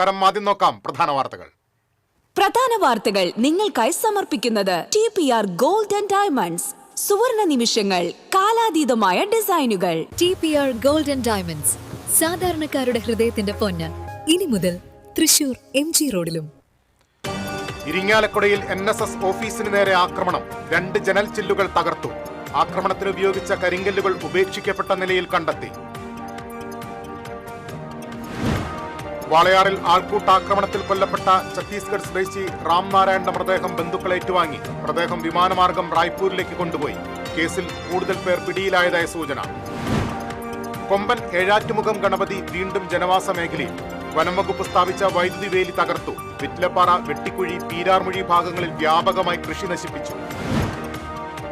നമസ്കാരം. ആദ്യം നോക്കാം പ്രധാന വാർത്തകൾ. നിങ്ങൾക്കായി സമർപ്പിക്കുന്നത് TPR Gold and Diamonds. സുവർണ നിമിഷങ്ങൾ, കാലാതീതമായ ഡിസൈനുകൾ. TPR Gold and Diamonds. സാധാരണക്കാരുടെ ഹൃദയത്തിന്റെ പൊന്ന്. ഇനി മുതൽ തൃശൂർ MG റോഡിലും. ഇരിങ്ങാലക്കുടയിൽ NSS ഓഫീസിന് നേരെ ആക്രമണം. 2 ജനൽ ചില്ലുകൾ തകർത്തു. ആക്രമണത്തിന് ഉപയോഗിച്ച കരിങ്കല്ലുകൾ ഉപേക്ഷിക്കപ്പെട്ട നിലയിൽ കണ്ടെത്തി. വാളയാറിൽ ആൾക്കൂട്ടാക്രമണത്തിൽ കൊല്ലപ്പെട്ട ഛത്തീസ്ഗഡ് സ്വദേശി റാംനാരായണന്റെ മൃതദേഹം ബന്ധുക്കൾ ഏറ്റുവാങ്ങി. മൃതദേഹം വിമാനമാർഗം റായ്പൂരിലേക്ക് കൊണ്ടുപോയി. കേസിൽ കൂടുതൽ പേർ പിടിയിലായതായ സൂചന. കൊമ്പൻ ഏഴാറ്റുമുഖം ഗണപതി വീണ്ടും ജനവാസ മേഖലയിൽ. വനംവകുപ്പ് സ്ഥാപിച്ച വൈദ്യുതി വേലി തകർത്തു. വിറ്റിലപ്പാറ, വെട്ടിക്കുഴി, പീരാർമുഴി ഭാഗങ്ങളിൽ വ്യാപകമായി കൃഷി നശിപ്പിച്ചു.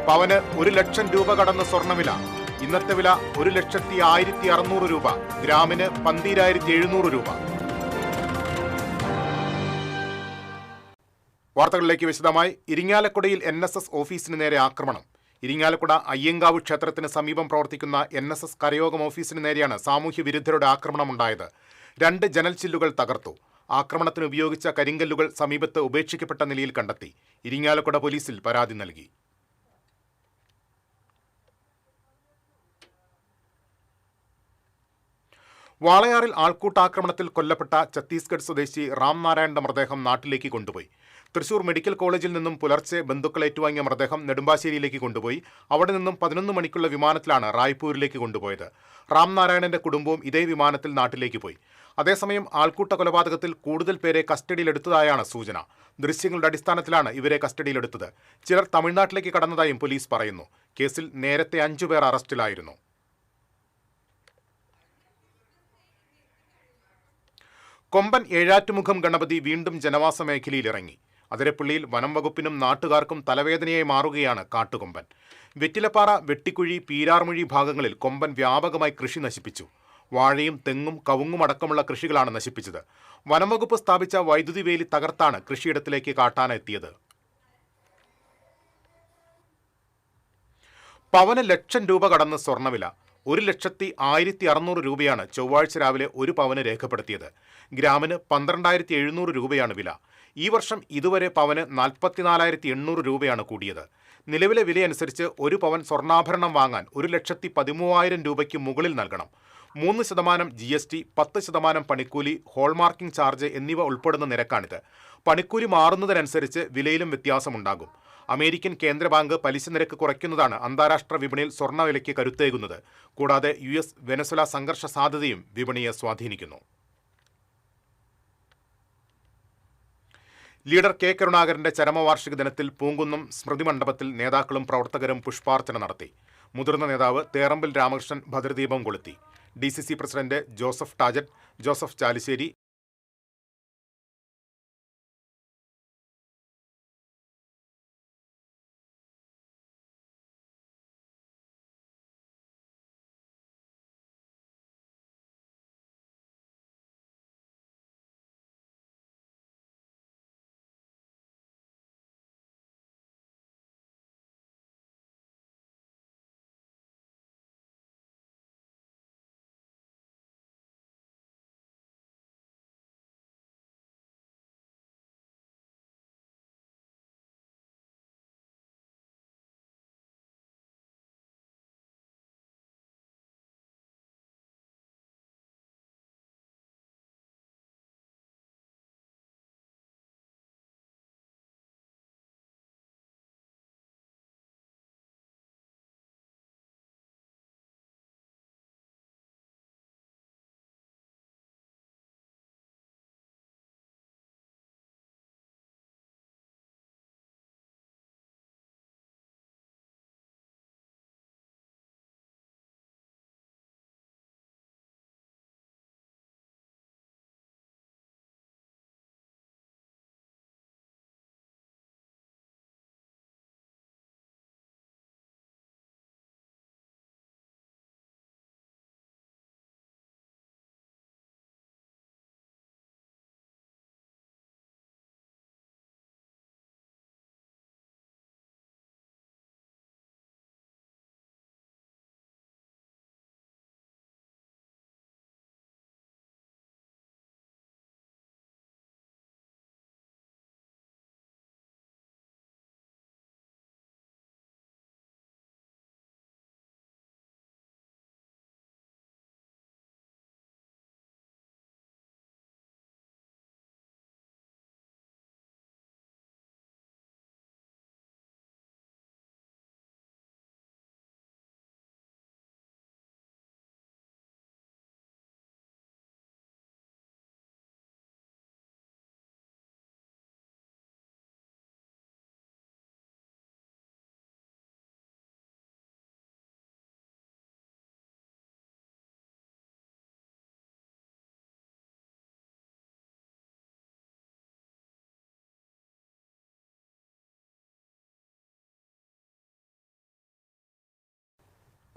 പവന് 1 ലക്ഷം രൂപ കടന്ന് സ്വർണ്ണവില. ഇന്നത്തെ വില 1,16,600 രൂപ. ഗ്രാമിന് 12,700 രൂപ. വാർത്തകളിലേക്ക് വിശദമായി. ഇരിങ്ങാലക്കുടയിൽ NSS ഓഫീസിന് നേരെ ആക്രമണം. ഇരിങ്ങാലക്കുട അയ്യങ്കാവ് ക്ഷേത്രത്തിന് സമീപം പ്രവർത്തിക്കുന്ന NSS കരയോഗം ഓഫീസിന് നേരെയാണ് സാമൂഹ്യ വിരുദ്ധരുടെ ആക്രമണമുണ്ടായത്. 2 ജനൽ ചില്ലുകൾ തകർത്തു. ആക്രമണത്തിന് ഉപയോഗിച്ച കരിങ്കല്ലുകൾ സമീപത്ത് ഉപേക്ഷിക്കപ്പെട്ട നിലയിൽ കണ്ടെത്തി. ഇരിങ്ങാലക്കുട പോലീസിൽ പരാതി നൽകി. വാളയാറിൽ ആൾക്കൂട്ടാക്രമണത്തിൽ കൊല്ലപ്പെട്ട ഛത്തീസ്ഗഡ് സ്വദേശി റാംനാരായണന്റെ മൃതദേഹം നാട്ടിലേക്ക് കൊണ്ടുപോയി. തൃശൂർ മെഡിക്കൽ കോളേജിൽ നിന്നും പുലർച്ചെ ബന്ധുക്കൾ ഏറ്റുവാങ്ങിയ മൃതദേഹം നെടുമ്പാശ്ശേരിയിലേക്ക് കൊണ്ടുപോയി. അവിടെ നിന്നും 11 മണിക്കുള്ള വിമാനത്തിലാണ് റായ്പൂരിലേക്ക് കൊണ്ടുപോയത്. റാംനാരായണന്റെ കുടുംബവും ഇതേ വിമാനത്തിൽ നാട്ടിലേക്ക് പോയി. അതേസമയം ആൾക്കൂട്ട കൊലപാതകത്തിൽ കൂടുതൽ പേരെ കസ്റ്റഡിയിലെടുത്തതായാണ് സൂചന. ദൃശ്യങ്ങളുടെ അടിസ്ഥാനത്തിലാണ് ഇവരെ കസ്റ്റഡിയിലെടുത്തത്. ചിലർ തമിഴ്നാട്ടിലേക്ക് കടന്നതായും പോലീസ് പറയുന്നു. കേസിൽ നേരത്തെ 5 പേർ അറസ്റ്റിലായിരുന്നു. കൊമ്പൻ ഏഴാറ്റുമുഖം ഗണപതി വീണ്ടും ജനവാസ മേഖലയിലിറങ്ങി. അതിരപ്പള്ളിയിൽ വനം വകുപ്പിനും നാട്ടുകാർക്കും തലവേദനയായി മാറുകയാണ് കാട്ടുകൊമ്പൻ. വെറ്റിലപ്പാറ, വെട്ടിക്കുഴി, പീരാർമുഴി ഭാഗങ്ങളിൽ കൊമ്പൻ വ്യാപകമായി കൃഷി നശിപ്പിച്ചു. വാഴയും തെങ്ങും കവുങ്ങും അടക്കമുള്ള കൃഷികളാണ് നശിപ്പിച്ചത്. വനം വകുപ്പ് സ്ഥാപിച്ച വൈദ്യുതി വേലി തകർത്താണ് കൃഷിയിടത്തിലേക്ക് കാട്ടാന എത്തിയത്. പവന് 1 ലക്ഷം രൂപ കടന്ന് സ്വർണ്ണവില. 1,16,600 രൂപയാണ് ചൊവ്വാഴ്ച രാവിലെ 1 പവന് രേഖപ്പെടുത്തിയത്. ഗ്രാമിന് 12,700 രൂപയാണ് വില. ഈ വർഷം ഇതുവരെ പവന് 44,800 രൂപയാണ് കൂടിയത്. നിലവിലെ വിലയനുസരിച്ച് 1 പവൻ സ്വർണ്ണാഭരണം വാങ്ങാൻ 1,13,000 രൂപയ്ക്ക് മുകളിൽ നൽകണം. 3% GST, 10% പണിക്കൂലി, ഹോൾമാർക്കിംഗ് ചാർജ് എന്നിവ ഉൾപ്പെടുന്ന നിരക്കാണിത്. പണിക്കൂലി മാറുന്നതിനനുസരിച്ച് വിലയിലും വ്യത്യാസമുണ്ടാകും. അമേരിക്കൻ കേന്ദ്ര ബാങ്ക് പലിശ നിരക്ക് കുറയ്ക്കുന്നതാണ് അന്താരാഷ്ട്ര വിപണിയിൽ സ്വർണ്ണവിലയ്ക്ക് കരുത്തേകുന്നത്. കൂടാതെ US വെനസ്വല സംഘർഷ സാധ്യതയും വിപണിയെ സ്വാധീനിക്കുന്നു. ലീഡർ K കരുണാകരന്റെ ചരമവാർഷിക ദിനത്തിൽ പൂങ്കുന്നം സ്മൃതി മണ്ഡപത്തിൽ നേതാക്കളും പ്രവർത്തകരും പുഷ്പാർച്ചന നടത്തി. മുതിർന്ന നേതാവ് തേറമ്പിൽ രാമകൃഷ്ണൻ ഭദ്രദീപം കൊളുത്തി. DCC president Joseph ടാജറ്റ്, Joseph Chalissery,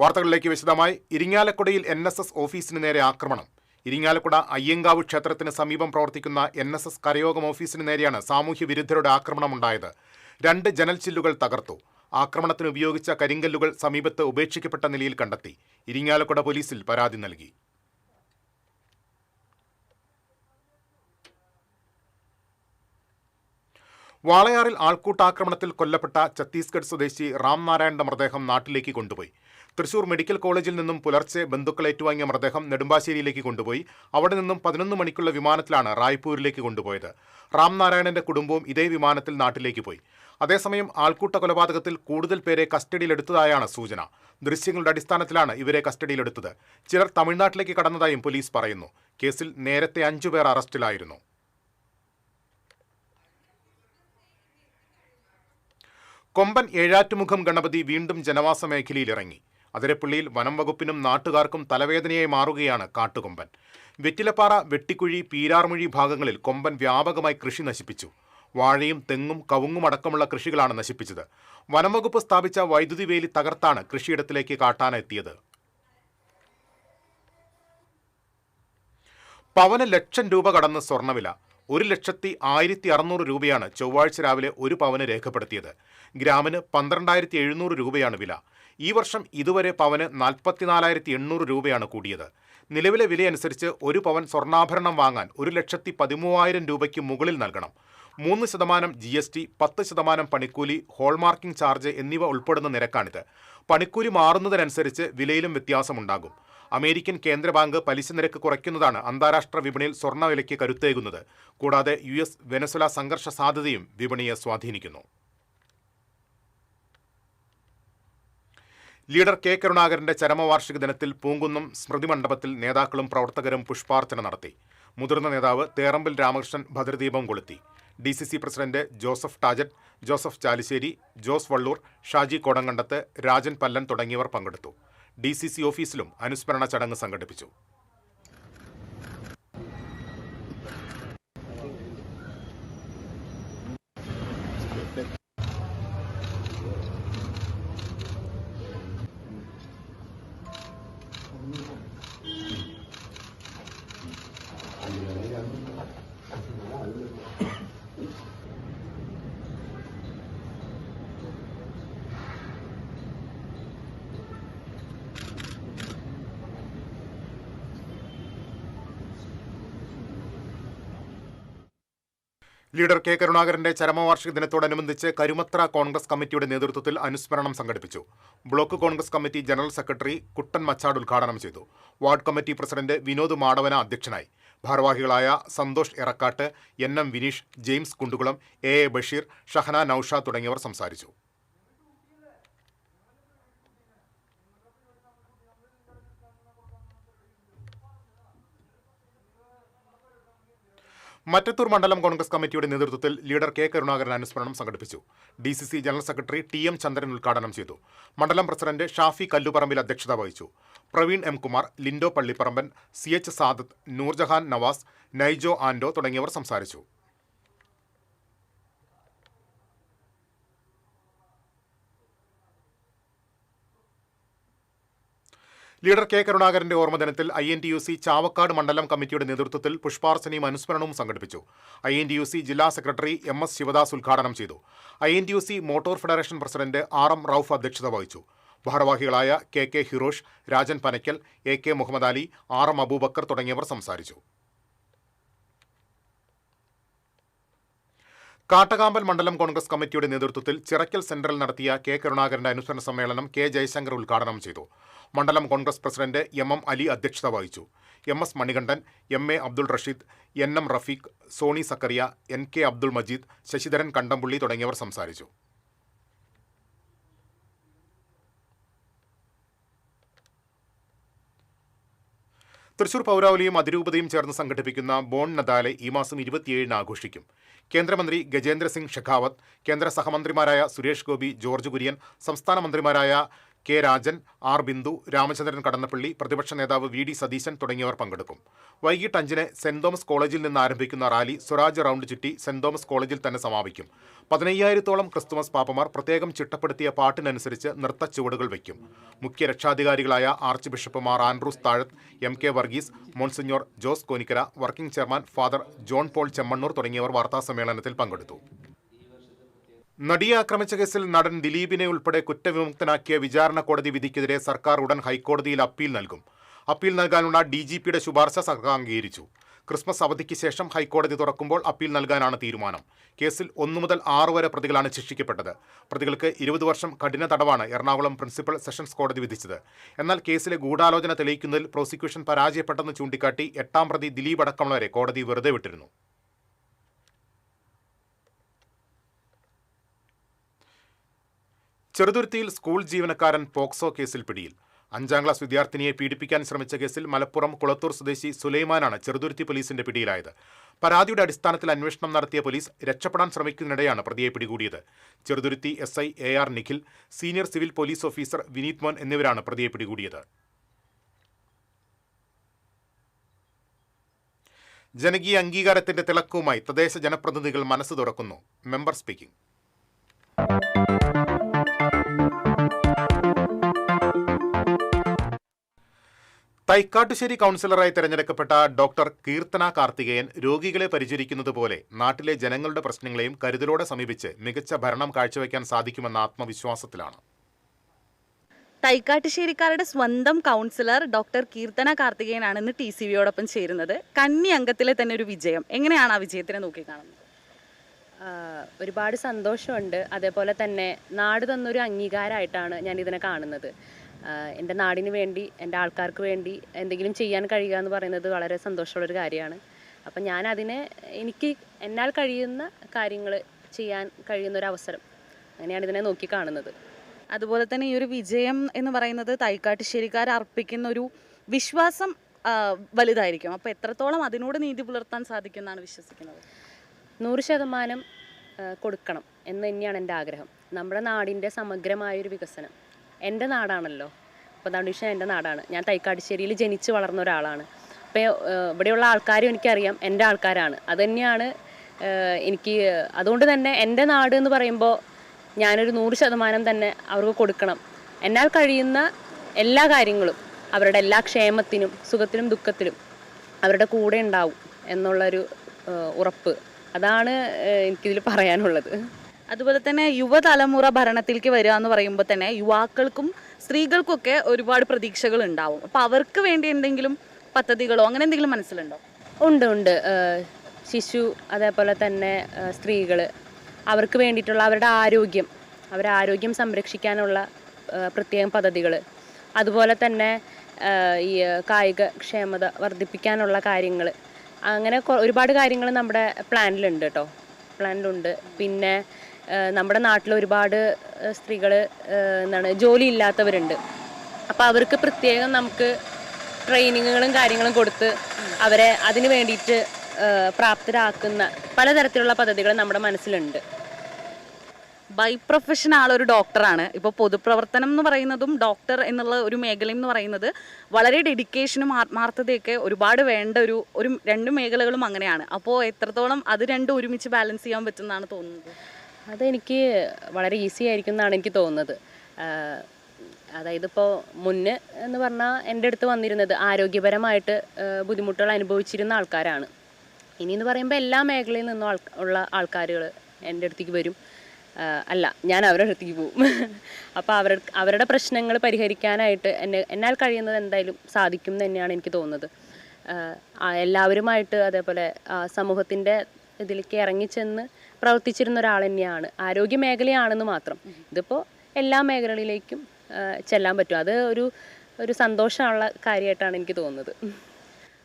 വാർത്തകളിലേക്ക് വിശദമായി. ഇരിങ്ങാലക്കുടയിൽ NSS ഓഫീസിന് നേരെ ആക്രമണം. ഇരിങ്ങാലക്കുട അയ്യങ്കാവ് ക്ഷേത്രത്തിന് സമീപം പ്രവർത്തിക്കുന്ന NSS കരയോഗം ഓഫീസിന് നേരെയാണ് സാമൂഹ്യ വിരുദ്ധരുടെ ആക്രമണമുണ്ടായത്. 2 ജനൽ ചില്ലുകൾ തകർത്തു. ആക്രമണത്തിന് ഉപയോഗിച്ച കരിങ്കല്ലുകൾ സമീപത്ത് ഉപേക്ഷിക്കപ്പെട്ട നിലയിൽ കണ്ടെത്തി. ഇരിങ്ങാലക്കുട പോലീസിൽ പരാതി നൽകി. വാളയാറിൽ ആൾക്കൂട്ടാക്രമണത്തിൽ കൊല്ലപ്പെട്ട ഛത്തീസ്ഗഡ് സ്വദേശി റാം നാരായണന്റെ മൃതദേഹം നാട്ടിലേക്ക് കൊണ്ടുപോയി. തൃശൂർ മെഡിക്കൽ കോളേജിൽ നിന്നും പുലർച്ചെ ബന്ധുക്കൾ ഏറ്റുവാങ്ങിയ മൃതദേഹം നെടുമ്പാശ്ശേരിയിലേക്ക് കൊണ്ടുപോയി. അവിടെ നിന്നും 11 മണിക്കുള്ള വിമാനത്തിലാണ് റായ്പൂരിലേക്ക് കൊണ്ടുപോയത്. റാം നാരായണന്റെ കുടുംബവും ഇതേ വിമാനത്തിൽ നാട്ടിലേക്ക് പോയി. അതേസമയം ആൾക്കൂട്ട കൊലപാതകത്തിൽ കൂടുതൽ പേരെ കസ്റ്റഡിയിലെടുത്തതായാണ് സൂചന. ദൃശ്യങ്ങളുടെ അടിസ്ഥാനത്തിലാണ് ഇവരെ കസ്റ്റഡിയിലെടുത്തത്. ചിലർ തമിഴ്നാട്ടിലേക്ക് കടന്നതായും പോലീസ് പറയുന്നു. കേസിൽ നേരത്തെ 5 പേർ അറസ്റ്റിലായിരുന്നു. കൊമ്പൻ ഏഴാറ്റുമുഖം ഗണപതി വീണ്ടും ജനവാസ മേഖലയിലിറങ്ങി. അതിരപ്പള്ളിയിൽ വനം വകുപ്പിനും നാട്ടുകാർക്കും തലവേദനയായി മാറുകയാണ് കാട്ടുകൊമ്പൻ. വെറ്റിലപ്പാറ, വെട്ടിക്കുഴി, പീരാർമുഴി ഭാഗങ്ങളിൽ കൊമ്പൻ വ്യാപകമായി കൃഷി നശിപ്പിച്ചു. വാഴയും തെങ്ങും കവുങ്ങും അടക്കമുള്ള കൃഷികളാണ് നശിപ്പിച്ചത്. വനം വകുപ്പ് സ്ഥാപിച്ച വൈദ്യുതി വേലി തകർത്താണ് കൃഷിയിടത്തിലേക്ക് കാട്ടാന എത്തിയത്. പവന് ₹1,00,000 കടന്ന് സ്വർണ്ണവില. 1,01,600 രൂപയാണ് ചൊവ്വാഴ്ച രാവിലെ ഒരു പവന് രേഖപ്പെടുത്തിയത്. ഗ്രാമിന് 12,700 രൂപയാണ് വില. ഈ വർഷം ഇതുവരെ പവന് 44,800 രൂപയാണ് കൂടിയത്. നിലവിലെ വിലയനുസരിച്ച് ഒരു പവൻ സ്വർണ്ണാഭരണം വാങ്ങാൻ 1,13,000 രൂപയ്ക്ക് മുകളിൽ നൽകണം. 3% GST, 10% പണിക്കൂലി, ഹോൾമാർക്കിംഗ് ചാർജ് എന്നിവ ഉൾപ്പെടുന്ന നിരക്കാണിത്. പണിക്കൂലി മാറുന്നതിനനുസരിച്ച് വിലയിലും വ്യത്യാസമുണ്ടാകും. അമേരിക്കൻ കേന്ദ്ര ബാങ്ക് പലിശ നിരക്ക് കുറയ്ക്കുന്നതാണ് അന്താരാഷ്ട്ര വിപണിയിൽ സ്വർണ്ണവിലയ്ക്ക് കരുത്തേകുന്നത്. കൂടാതെ US വെനസ്വല സംഘർഷ സാധ്യതയും വിപണിയെ സ്വാധീനിക്കുന്നു. ലീഡർ K കരുണാകരന്റെ ചരമവാർഷിക ദിനത്തിൽ പൂങ്കുന്നം സ്മൃതി മണ്ഡപത്തിൽ നേതാക്കളും പ്രവർത്തകരും പുഷ്പാർച്ചന നടത്തി. മുതിർന്ന നേതാവ് തേറമ്പിൽ രാമകൃഷ്ണൻ ഭദ്രദീപം കൊളുത്തി. DCC president Joseph ടാജറ്റ്, Joseph Chalissery, Jose Vallur, Shaji Kodankandath, Rajan Pallan തുടങ്ങിയവർ പങ്കെടുത്തു. DCC ഓഫീസിലും അനുസ്മരണ ചടങ്ങ് സംഘടിപ്പിച്ചു. ലീഡർ K കരുണാകരന്റെ ചരമവാർഷിക ദിനത്തോടനുബന്ധിച്ച് കരുമത്ര കോൺഗ്രസ് കമ്മിറ്റിയുടെ നേതൃത്വത്തിൽ അനുസ്മരണം സംഘടിപ്പിച്ചു. Block Congress committee general secretary Kuttan Machad ഉദ്ഘാടനം ചെയ്തു. Ward committee president Vinod Madavana അധ്യക്ഷനായി. ഭാരവാഹികളായ Santhosh Erakkatt, NM Vineesh, James Kundukulam, AA Basheer, Shahana Nousha തുടങ്ങിയവർ സംസാരിച്ചു. മറ്റത്തൂർ മണ്ഡലം കോൺഗ്രസ് കമ്മിറ്റിയുടെ നേതൃത്വത്തിൽ ലീഡർ K കരുണാകരൻ അനുസ്മരണം സംഘടിപ്പിച്ചു. DCC general secretary TM Chandran ഉദ്ഘാടനം ചെയ്തു. മണ്ഡലം പ്രസിഡന്റ് ഷാഫി കല്ലുപറമ്പിൽ അധ്യക്ഷത വഹിച്ചു. പ്രവീൺ M കുമാർ, ലിൻഡോ പള്ളിപ്പറമ്പൻ, CH സാദത്ത്, നൂർജഹാൻ നവാസ്, നൈജോ ആൻഡോ തുടങ്ങിയവർ സംസാരിച്ചു. ലീഡർ K കരുണാകരന്റെ ഓർമ്മദിനത്തിൽ INTUC ചാവക്കാട് മണ്ഡലം കമ്മിറ്റിയുടെ നേതൃത്വത്തിൽ പുഷ്പാർച്ചനയും അനുസ്മരണവും സംഘടിപ്പിച്ചു. INTUC ജില്ലാ സെക്രട്ടറി MS ശിവദാസ് ഉദ്ഘാടനം ചെയ്തു. INTUC motor federation president RM Rauf അധ്യക്ഷത വഹിച്ചു. ഭാരവാഹികളായ KK Hirosh, Rajan Panakkal, AK Muhammad Ali, RM Abubakar തുടങ്ങിയവർ സംസാരിച്ചു. കാട്ടകാമ്പൽ മണ്ഡലം കോൺഗ്രസ് കമ്മിറ്റിയുടെ നേതൃത്വത്തിൽ ചിറക്കൽ സെന്ററിൽ നടത്തിയ K കരുണാകരന്റെ അനുസ്മരണ സമ്മേളനം K ജയശങ്കർ ഉദ്ഘാടനം ചെയ്തു. മണ്ഡലം കോൺഗ്രസ് പ്രസിഡന്റ് MM അലി അധ്യക്ഷത വഹിച്ചു. MS Manikandan, MA Abdul Rasheed, NM Rafeeq, Soni Zacharia, NK Abdul Majeed, Sasidharan Kandampully തുടങ്ങിയവർ സംസാരിച്ചു. തൃശൂർ പൗരാവലിയും അതിരൂപതയും ചേർന്ന് സംഘടിപ്പിക്കുന്ന ബോൺ നദാലെ ഈ മാസം 27-ന് ആഘോഷിക്കും. കേന്ദ്രമന്ത്രി ഗജേന്ദ്ര സിംഗ് ഷെഖാവത്ത്, കേന്ദ്ര സഹമന്ത്രിമാരായ സുരേഷ് ഗോപി, ജോർജ് കുര്യൻ, സംസ്ഥാന മന്ത്രിമാരായ കെ രാജൻ, ആർ ബിന്ദു, രാമചന്ദ്രൻ കടന്നപ്പള്ളി, പ്രതിപക്ഷ നേതാവ് വി ഡി സതീശൻ തുടങ്ങിയവർ പങ്കെടുക്കും. വൈകിട്ട് 5-ന് സെന്റ് തോമസ് കോളേജിൽ നിന്ന് ആരംഭിക്കുന്ന റാലി സ്വരാജ് റൗണ്ട് ചുറ്റി സെന്റ് തോമസ് കോളേജിൽ തന്നെ സമാപിക്കും. 15,000-ഓളം ക്രിസ്തുമസ് പാപ്പമാർ പ്രത്യേകം ചിട്ടപ്പെടുത്തിയ പാട്ടിനനുസരിച്ച് നൃത്ത ചുവടുകൾ വയ്ക്കും. മുഖ്യ രക്ഷാധികാരികളായ archbishop Mar Andrews Thazhath, M K Varghese, monsignor Jose Konikkara, working chairman father John Paul Chemmannur തുടങ്ങിയവർ വാർത്താസമ്മേളനത്തിൽ പങ്കെടുത്തു. നടിയെ ആക്രമിച്ച കേസിൽ നടൻ ദിലീപിനെ ഉൾപ്പെടെ കുറ്റവിമുക്തനാക്കിയ വിചാരണ കോടതി വിധിക്കെതിരെ സർക്കാർ ഉടൻ ഹൈക്കോടതിയിൽ അപ്പീൽ നൽകും. അപ്പീൽ നൽകാനുള്ള DGPയുടെ ശുപാർശ സർക്കാർ അംഗീകരിച്ചു. ക്രിസ്മസ് അവധിക്ക് ശേഷം ഹൈക്കോടതി തുറക്കുമ്പോൾ അപ്പീൽ നൽകാനാണ് തീരുമാനം. കേസിൽ 1 മുതൽ 6 വരെ പ്രതികളാണ് ശിക്ഷിക്കപ്പെട്ടത്. പ്രതികൾക്ക് 20 വർഷം കഠിന തടവാണ് എറണാകുളം പ്രിൻസിപ്പൽ സെഷൻസ് കോടതി വിധിച്ചത്. എന്നാൽ കേസിലെ ഗൂഢാലോചന തെളിയിക്കുന്നതിൽ പ്രോസിക്യൂഷൻ പരാജയപ്പെട്ടെന്ന് ചൂണ്ടിക്കാട്ടി 8ാം പ്രതി ദിലീപ് അടക്കമുള്ളവരെ കോടതി വെറുതെ വിട്ടിരുന്നു. ചെറുതുരുത്തിയിൽ സ്കൂൾ ജീവനക്കാരൻ പോക്സോ കേസിൽ പിടിയിൽ. 5ാം ക്ലാസ് വിദ്യാർത്ഥിനിയെ പീഡിപ്പിക്കാൻ ശ്രമിച്ച കേസിൽ മലപ്പുറം കുളത്തൂർ സ്വദേശി സുലൈമാനാണ് ചെറുതുരുത്തി പോലീസിന്റെ പിടിയിലായത്. പരാതിയുടെ അടിസ്ഥാനത്തിൽ അന്വേഷണം നടത്തിയ പോലീസ് രക്ഷപ്പെടാൻ ശ്രമിക്കുന്നതിനിടെയാണ് പ്രതിയെ പിടികൂടിയത്. Cheruthuruthy SI AR Nikhil, senior civil police officer Vineeth മോൻ എന്നിവരാണ് പ്രതിയെ പിടികൂടിയത്. ജനകീയ അംഗീകാരത്തിന്റെ തിളക്കവുമായി തദ്ദേശ ജനപ്രതിനിധികൾ മനസ്സ് തുറക്കുന്നു. Member speaking. തൈക്കാട്ടുശ്ശേരി കൗൺസിലറായി തെരഞ്ഞെടുക്കപ്പെട്ട ഡോക്ടർ കീർത്തന കാർത്തികേയൻ രോഗികളെ പരിചരിക്കുന്നതുപോലെ നാട്ടിലെ ജനങ്ങളുടെ പ്രശ്നങ്ങളെയും കരുതലോടെ സമീപിച്ച് മികച്ച ഭരണം കാഴ്ചവെക്കാൻ സാധിക്കുമെന്ന ആത്മവിശ്വാസത്തിലാണ്. തൈക്കാട്ടുശ്ശേരിക്കാരുടെ സ്വന്തം കൗൺസിലർ ഡോക്ടർ കീർത്തന കാർത്തികേയനാണ് ഇന്ന് TCVയോടൊപ്പം ചേരുന്നത്. കന്നി അംഗത്തിലെ തന്നെ ഒരു വിജയം, എങ്ങനെയാണ് ആ വിജയത്തിനെ നോക്കിക്കാണുന്നത്? ഒരുപാട് സന്തോഷമുണ്ട്. അതേപോലെ തന്നെ നാട് തന്നൊരു അംഗീകാരമായിട്ടാണ് ഞാൻ ഇതിനെ കാണുന്നത്. എൻ്റെ നാടിന് വേണ്ടി, എൻ്റെ ആൾക്കാർക്ക് വേണ്ടി എന്തെങ്കിലും ചെയ്യാൻ കഴിയുക എന്ന് പറയുന്നത് വളരെ സന്തോഷമുള്ളൊരു കാര്യമാണ്. അപ്പം ഞാൻ അതിനെ എന്നാൽ കഴിയുന്ന കാര്യങ്ങൾ ചെയ്യാൻ കഴിയുന്നൊരവസരം, അങ്ങനെയാണ് ഇതിനെ നോക്കി കാണുന്നത്. അതുപോലെ തന്നെ ഈ ഒരു വിജയം എന്ന് പറയുന്നത് തൈക്കാട്ടുശ്ശേരിക്കാർ അർപ്പിക്കുന്ന ഒരു വിശ്വാസം വലുതായിരിക്കും. അപ്പോൾ എത്രത്തോളം അതിനോട് നീതി പുലർത്താൻ സാധിക്കുമെന്നാണ് വിശ്വസിക്കുന്നത്? 100% കൊടുക്കണം എന്ന് തന്നെയാണ് എൻ്റെ ആഗ്രഹം. നമ്മുടെ നാടിൻ്റെ സമഗ്രമായൊരു വികസനം, എൻ്റെ നാടാണല്ലോ, 30ാം ഡിവിഷൻ എൻ്റെ നാടാണ്. ഞാൻ തൈക്കാട്ടുശ്ശേരിയിൽ ജനിച്ച് വളർന്ന ഒരാളാണ്. അപ്പോൾ ഇവിടെയുള്ള ആൾക്കാരും എനിക്കറിയാം എൻ്റെ ആൾക്കാരാണ്. അതുതന്നെയാണ് അതുകൊണ്ട് തന്നെ എൻ്റെ നാട് എന്ന് പറയുമ്പോൾ ഞാനൊരു 100% തന്നെ അവർക്ക് കൊടുക്കണം. എന്നാൽ കഴിയുന്ന എല്ലാ കാര്യങ്ങളും, അവരുടെ എല്ലാ ക്ഷേമത്തിനും സുഖത്തിലും ദുഃഖത്തിലും അവരുടെ കൂടെ ഉണ്ടാവും എന്നുള്ളൊരു ഉറപ്പ്, അതാണ് എനിക്കിതിൽ പറയാനുള്ളത്. അതുപോലെ തന്നെ യുവതലമുറ ഭരണത്തിലേക്ക് വരിക എന്ന് പറയുമ്പോൾ തന്നെ യുവാക്കൾക്കും സ്ത്രീകൾക്കൊക്കെ ഒരുപാട് പ്രതീക്ഷകൾ ഉണ്ടാവും. അപ്പോൾ അവർക്ക് വേണ്ടി എന്തെങ്കിലും പദ്ധതികളോ അങ്ങനെ എന്തെങ്കിലും മനസ്സിലുണ്ടോ? ഉണ്ട്. ശിശു, അതേപോലെ തന്നെ സ്ത്രീകൾ, അവർക്ക് വേണ്ടിയിട്ടുള്ള അവരുടെ ആരോഗ്യം സംരക്ഷിക്കാനുള്ള പ്രത്യേകം പദ്ധതികൾ, അതുപോലെ തന്നെ ഈ കായിക ക്ഷമത വർദ്ധിപ്പിക്കാനുള്ള കാര്യങ്ങൾ, അങ്ങനെ ഒരുപാട് കാര്യങ്ങൾ നമ്മുടെ പ്ലാനിലുണ്ട് കേട്ടോ. പിന്നെ നമ്മുടെ നാട്ടിൽ ഒരുപാട് സ്ത്രീകൾ ജോലി ഇല്ലാത്തവരുണ്ട്. അപ്പോൾ അവർക്ക് പ്രത്യേകം നമുക്ക് ട്രെയിനിങ്ങുകളും കാര്യങ്ങളും കൊടുത്ത് അവരെ അതിന് വേണ്ടിയിട്ട് പ്രാപ്തരാക്കുന്ന പലതരത്തിലുള്ള പദ്ധതികൾ നമ്മുടെ മനസ്സിലുണ്ട്. ബൈ പ്രൊഫഷൻ ആളൊരു ഡോക്ടറാണ്. ഇപ്പോൾ പൊതുപ്രവർത്തനം എന്ന് പറയുന്നതും ഡോക്ടർ എന്നുള്ള ഒരു മേഖലയും എന്ന് പറയുന്നത് വളരെ ഡെഡിക്കേഷനും ആത്മാർത്ഥതയൊക്കെ ഒരുപാട് വേണ്ട ഒരു രണ്ട് മേഖലകളും അങ്ങനെയാണ്. അപ്പോൾ എത്രത്തോളം അത് രണ്ടും ഒരുമിച്ച് ബാലൻസ് ചെയ്യാൻ പറ്റുമെന്നാണ് തോന്നുന്നത്? അതെനിക്ക് വളരെ ഈസി ആയിരിക്കും എന്നാണ് എനിക്ക് തോന്നുന്നത്. അതായത് ഇപ്പോൾ മുന്നേ എന്ന് പറഞ്ഞാൽ എൻ്റെ അടുത്ത് വന്നിരുന്നത് ആരോഗ്യപരമായിട്ട് ബുദ്ധിമുട്ടുകൾ അനുഭവിച്ചിരുന്ന ആൾക്കാരാണ്. ഇനിയെന്ന് പറയുമ്പോൾ എല്ലാ മേഖലയിൽ നിന്നും ഉള്ള ആൾക്കാരുകൾ എൻ്റെ അടുത്തേക്ക് വരും. ഞാൻ അവരുടെ അടുത്തേക്ക് പോവും. അപ്പോൾ അവരുടെ പ്രശ്നങ്ങൾ പരിഹരിക്കാനായിട്ട് എന്നാൽ കഴിയുന്നത് എന്തായാലും സാധിക്കും എന്ന് തന്നെയാണ് എനിക്ക് തോന്നുന്നത്. എല്ലാവരുമായിട്ട് അതേപോലെ സമൂഹത്തിൻ്റെ ഇതിലേക്ക് ഇറങ്ങിച്ചെന്ന് പ്രവർത്തിച്ചിരുന്ന ഒരാൾ തന്നെയാണ്. ആരോഗ്യ മേഖലയാണെന്ന് മാത്രം, ഇതിപ്പോൾ എല്ലാ മേഖലകളിലേക്കും ചെല്ലാൻ പറ്റും. അത് ഒരു സന്തോഷമുള്ള കാര്യമായിട്ടാണ് എനിക്ക് തോന്നുന്നത്.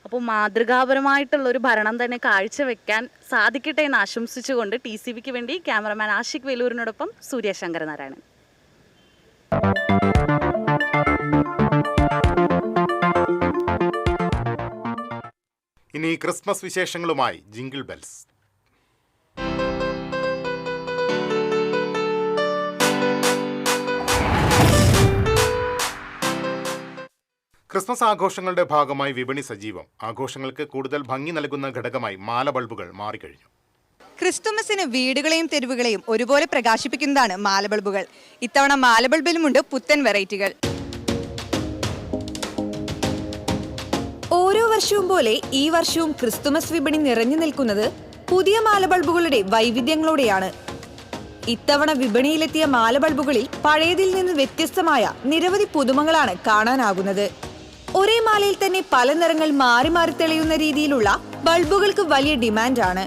അപ്പോൾ മാതൃകാപരമായിട്ടുള്ളൊരു ഭരണം തന്നെ കാഴ്ചവെക്കാൻ സാധിക്കട്ടെ എന്ന് ആശംസിച്ചുകൊണ്ട് TCVക്ക് വേണ്ടി ക്യാമറമാൻ ആഷിഖ് വേലൂരിനോടൊപ്പം സൂര്യ ശങ്കരനാരായണൻ. ഇനി ക്രിസ്മസ് വിശേഷങ്ങളുമായി ജിംഗിൾ ബെൽസ്. ക്രിസ്മസ് ആഘോഷങ്ങളുടെ ഭാഗമായി വിപണി സജീവം. ആഘോഷങ്ങൾക്ക് കൂടുതൽ ഭംഗി നൽകുന്ന ഘടകമായി മാല ബൾബുകൾ മാറിക്കഴിഞ്ഞു. ക്രിസ്തുമസിന് വീടുകളെയും തെരുവുകളെയും ഒരുപോലെ പ്രകാശിപ്പിക്കുന്നതാണ് മാലബൾബുകൾ. ഇത്തവണ മാലബൾബിലുമുണ്ട് പുത്തൻ വെറൈറ്റികൾ. ഓരോ വർഷവും പോലെ ഈ വർഷവും ക്രിസ്തുമസ് വിപണി നിറഞ്ഞു നിൽക്കുന്നത് പുതിയ മാലബൾബുകളുടെ വൈവിധ്യങ്ങളോടെയാണ്. ഇത്തവണ വിപണിയിലെത്തിയ മാലബൾബുകളിൽ പഴയതിൽ നിന്ന് വ്യത്യസ്തമായ നിരവധി പുതുമകളാണ് കാണാനാകുന്നത്. ഒരേ മാലയിൽ തന്നെ പല നിറങ്ങൾ മാറി മാറി തെളിയുന്ന രീതിയിലുള്ള ബൾബുകൾക്ക് വലിയ ഡിമാൻഡാണ്.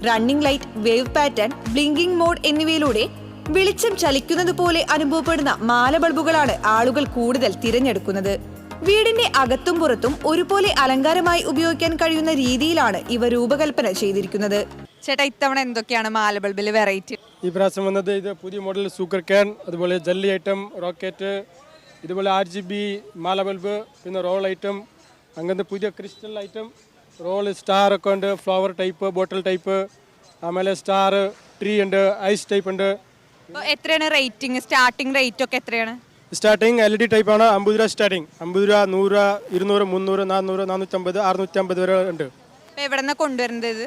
Running light, wave pattern, blinking mode എന്നിവയിലൂടെ വെളിച്ചം ചലിക്കുന്നത് പോലെ അനുഭവപ്പെടുന്ന മാല ബൾബുകളാണ് ആളുകൾ കൂടുതൽ തിരഞ്ഞെടുക്കുന്നത്. വീടിന്റെ അകത്തും പുറത്തും ഒരുപോലെ അലങ്കാരമായി ഉപയോഗിക്കാൻ കഴിയുന്ന രീതിയിലാണ് ഇവ രൂപകൽപ്പന ചെയ്തിരിക്കുന്നത്. ചേട്ടാ, ഇത്തവണ എന്തൊക്കെയാണ് മാലബൾബിൽ വെറൈറ്റി? ഈ പ്രാവശ്യം വന്നത് ഇത് പുതിയ മോഡൽ സൂക്കർ ക്യാൻ, അതുപോലെ ജല്ലി ഐറ്റം, റോക്കറ്റ്, ഇതുപോലെ RGB മാല ബൾബ്, പിന്നെ റോൾ ഐറ്റം, അങ്ങനത്തെ പുതിയ ക്രിസ്റ്റൽ ഐറ്റം, റോൾ സ്റ്റാർ ഒക്കെ ഉണ്ട്, ഫ്ലവർ ടൈപ്പ്, ബോട്ടിൽ ടൈപ്പ്, ആಮೇಲೆ സ്റ്റാർ, ട്രീ ഉണ്ട്, ഐസ് ടൈപ്പ് ഉണ്ട്. എത്രയാണ് റേറ്റിംഗ്? സ്റ്റാർട്ടിംഗ് റേറ്റ് ഒക്കെ എത്രയാണ്? സ്റ്റാർട്ടിങ് LED ടൈപ്പാണ്. 50 രൂപ സ്റ്റാർട്ടിങ്. 50 രൂപ, 100 രൂപ, 200, 300, 400, 450, 650 വരെ ഉണ്ട്. എവിടെ നിന്നാണ് കൊണ്ടുവരുന്നത്?